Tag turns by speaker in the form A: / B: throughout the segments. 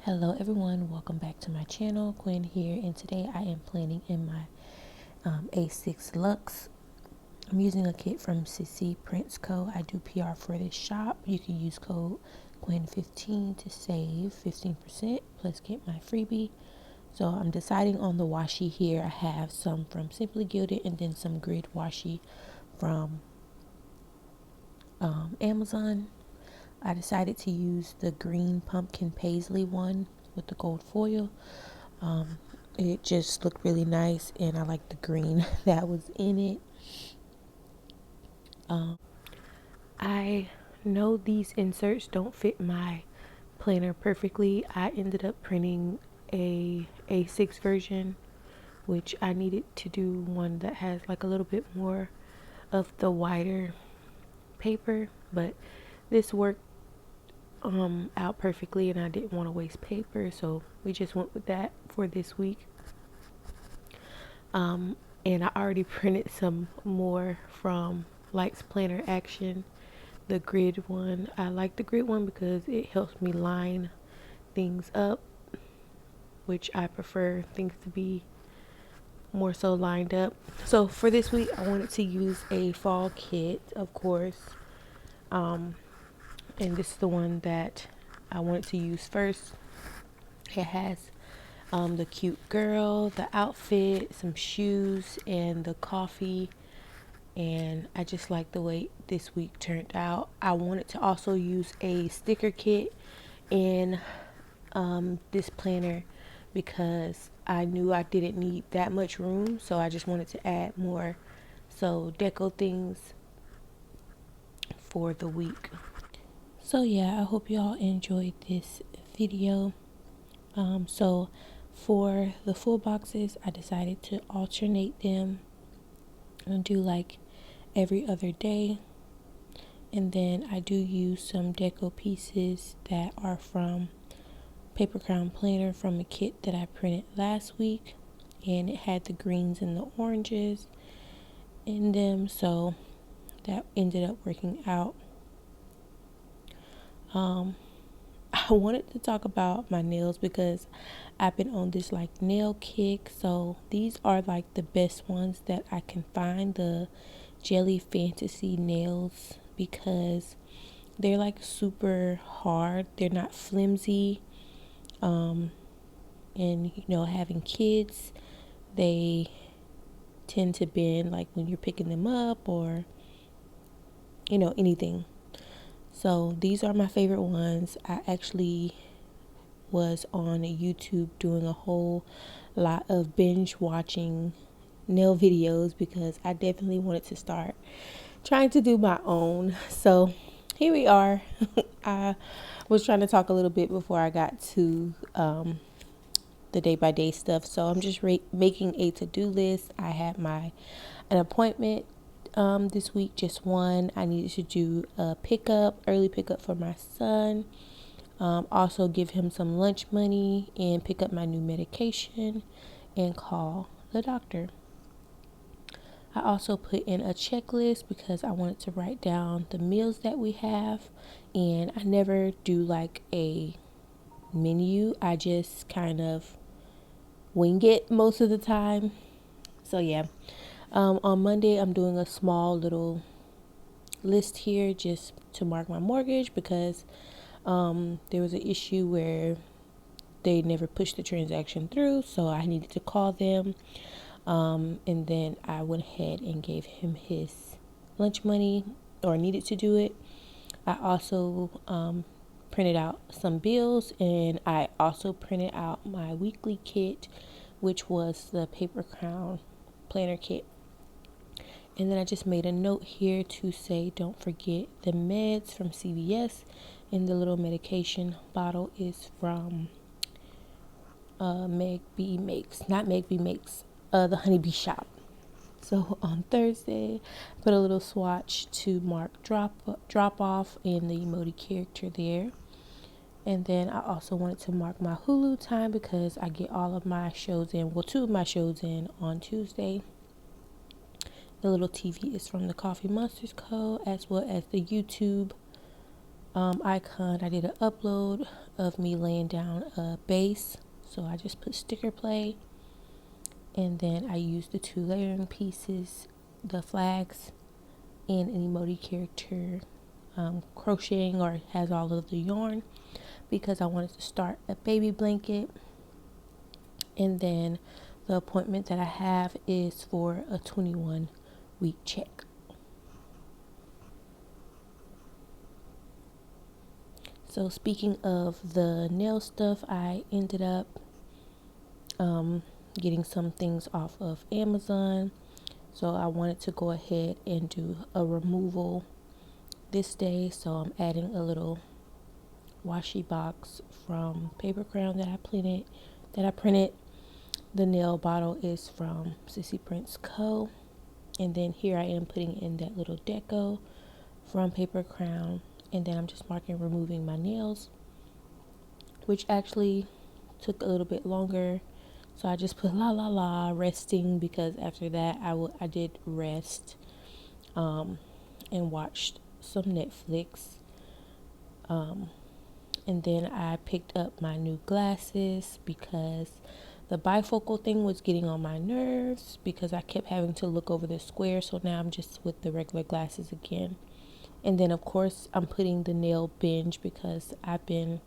A: Hello everyone, welcome back to my channel. Quinn here, and today I am planning in my A6 Luxe. I'm using a kit from Sissy Prints Co. I do PR for this shop. You can use code Quinn15 to save 15% plus get my freebie. So I'm deciding on the washi here. I have some from Simply Gilded and then some grid washi from Amazon. I decided to use the green pumpkin paisley one with the gold foil. It just looked really nice, and I like the green that was in it. I know these inserts don't fit my planner perfectly. I ended up printing a A6 version, which I needed to do one that has like a little bit more of the wider paper, but this worked out perfectly, and I didn't want to waste paper, so we just went with that for this week. And I already printed some more from Lights Planner Action, the grid one. I like the grid one because it helps me line things up, which I prefer things to be more so lined up. So for this week I wanted to use a fall kit, of course, and this is the one that I wanted to use first. It has the cute girl, the outfit, some shoes, and the coffee, and I just like the way this week turned out. I wanted to also use a sticker kit in this planner because I knew I didn't need that much room, so I just wanted to add more deco things for the week. So yeah, I hope y'all enjoyed this video. So for the full boxes, I decided to alternate them and do like every other day. And then I do use some deco pieces that are from Paper Crown Planner from a kit that I printed last week. And it had the greens and the oranges in them, so that ended up working out. I wanted to talk about my nails because I've been on this like nail kick. So these are like the best ones that I can find, the Jelly Fantasy nails, because they're like super hard. They're not flimsy. And you know, having kids, they tend to bend like when you're picking them up or you know, anything. So these are my favorite ones. I actually was on YouTube doing a whole lot of binge watching nail videos because I definitely wanted to start trying to do my own. So here we are. I was trying to talk a little bit before I got to the day by day stuff. So I'm just making a to-do list. I had an appointment this week, just one. I needed to do a early pickup for my son. Also give him some lunch money and pick up my new medication and call the doctor. I also put in a checklist because I wanted to write down the meals that we have, and I never do like a menu. I just kind of wing it most of the time. So yeah, on Monday I'm doing a small little list here just to mark my mortgage because there was an issue where they never pushed the transaction through, so I needed to call them. And then I went ahead and gave him his lunch money, or needed to do it. I also printed out some bills, and I also printed out my weekly kit, which was the Paper Crown Planner kit. And then I just made a note here to say don't forget the meds from CVS, and the little medication bottle is from Meg B Makes, not Meg B Makes, the Honeybee Shop. So on Thursday, I put a little swatch to mark drop off and the emoji character there. And then I also wanted to mark my Hulu time because I get all of my shows in, well, 2 of my shows in on Tuesday. The little TV is from the Coffee Monsters Co., as well as the YouTube icon. I did an upload of me laying down a base, so I just put sticker play, and then I used the 2 layering pieces, the flags, and an emoji character crocheting, or has all of the yarn, because I wanted to start a baby blanket. And then the appointment that I have is for a 21-week check. So speaking of the nail stuff, I ended up getting some things off of Amazon. So I wanted to go ahead and do a removal this day. So I'm adding a little washi box from Paper Crown that I printed. The nail bottle is from Sissy Prince Co. And then here I am putting in that little deco from Paper Crown. And then I'm just marking removing my nails, which actually took a little bit longer. So I just put la la la resting, because after that I did rest and watched some Netflix. And then I picked up my new glasses because the bifocal thing was getting on my nerves, because I kept having to look over the square. So now I'm just with the regular glasses again. And then of course I'm putting the nail binge, because I've been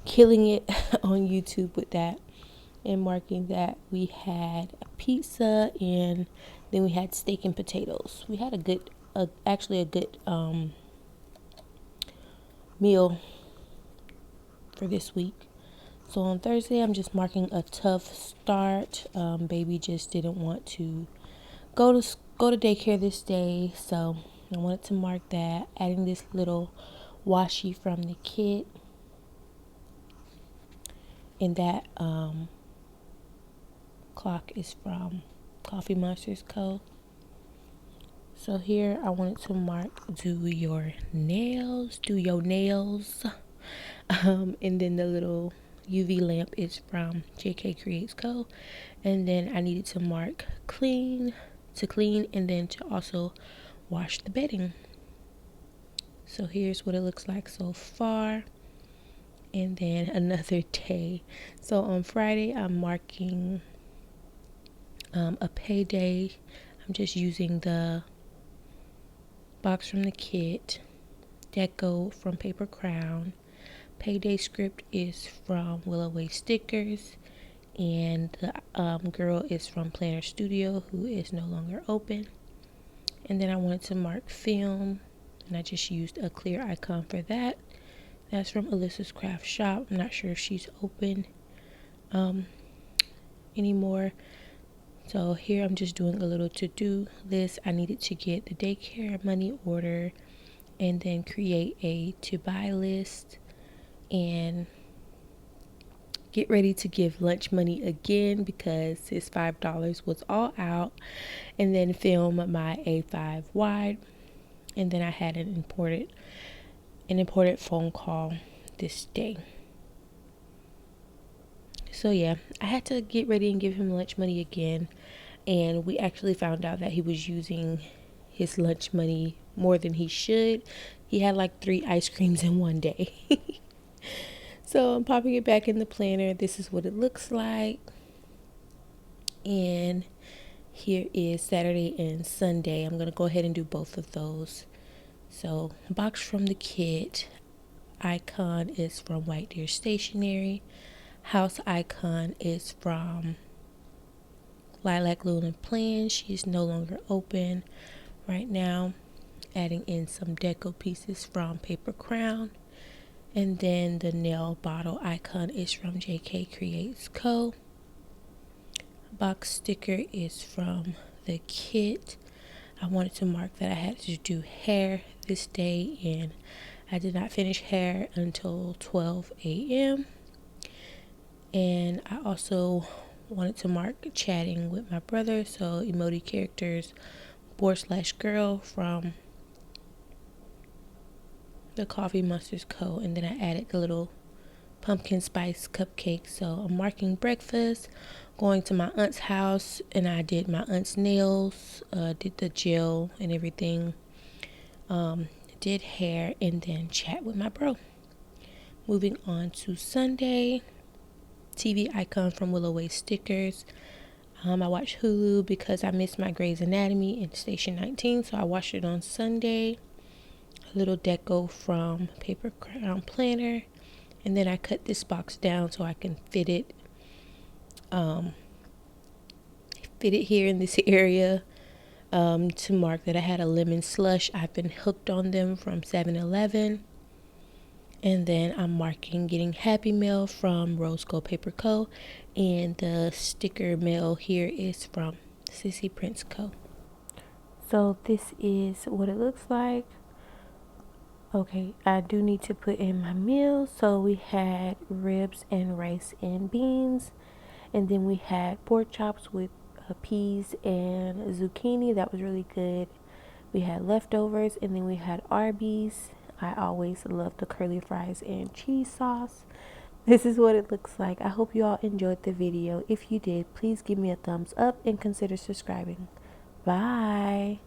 A: killing it on YouTube with that, and marking that we had a pizza, and then we had steak and potatoes. We had a good meal for this week. So on Thursday, I'm just marking a tough start. Baby just didn't want to go to daycare this day, so I wanted to mark that. Adding this little washi from the kit, and that clock is from Coffee Monsters Co. So here I wanted to mark do your nails. And then the little UV lamp is from JK Creates Co. And then I needed to mark clean, and then to also wash the bedding. So here's what it looks like so far. And then another day. So on Friday, I'm marking a payday. I'm just using the box from the kit, deco from Paper Crown. Payday script is from Willow Way Stickers, and the girl is from Planner Studio, who is no longer open. And then I wanted to mark film, and I just used a clear icon for that. That's from Alyssa's Craft Shop. I'm not sure if she's open anymore. So here I'm just doing a little to-do list. I needed to get the daycare money order, and then create a to-buy list, and get ready to give lunch money again, because his $5 was all out. And then film my A5 wide. And then I had an important phone call this day. So yeah, I had to get ready and give him lunch money again. And we actually found out that he was using his lunch money more than he should. He had like 3 ice creams in one day. So I'm popping it back in the planner. This is what it looks like. And here is Saturday and Sunday. I'm going to go ahead and do both of those. So box from the kit. Icon is from White Deer Stationery. House icon is from Lilac Luna Plan. She's no longer open right now. Adding in some deco pieces from Paper Crown. And then the nail bottle icon is from JK Creates Co. Box sticker is from the kit. I wanted to mark that I had to do hair this day, and I did not finish hair until 12 a.m. And I also wanted to mark chatting with my brother. So emoji characters, boy/girl from the Coffee Monsters Co. And then I added the little pumpkin spice cupcake. So I'm marking breakfast, going to my aunt's house, and I did my aunt's nails, did the gel and everything. did hair, and then chat with my bro. Moving on to Sunday, TV icon from Willow Way stickers. I watched Hulu because I missed my Grey's Anatomy in Station 19, so I watched it on Sunday. A little deco from Paper Crown Planner, and then I cut this box down so I can fit it here in this area, to mark that I had a lemon slush. I've been hooked on them from 7-Eleven. And then I'm marking getting Happy Mail from Rose Gold Paper Co. And the sticker mail here is from Sissy Prince Co. So this is what it looks like. Okay, I do need to put in my meals. So we had ribs and rice and beans. And then we had pork chops with peas and zucchini. That was really good. We had leftovers, and then we had Arby's. I always love the curly fries and cheese sauce. This is what it looks like. I hope you all enjoyed the video. If you did, please give me a thumbs up and consider subscribing. Bye.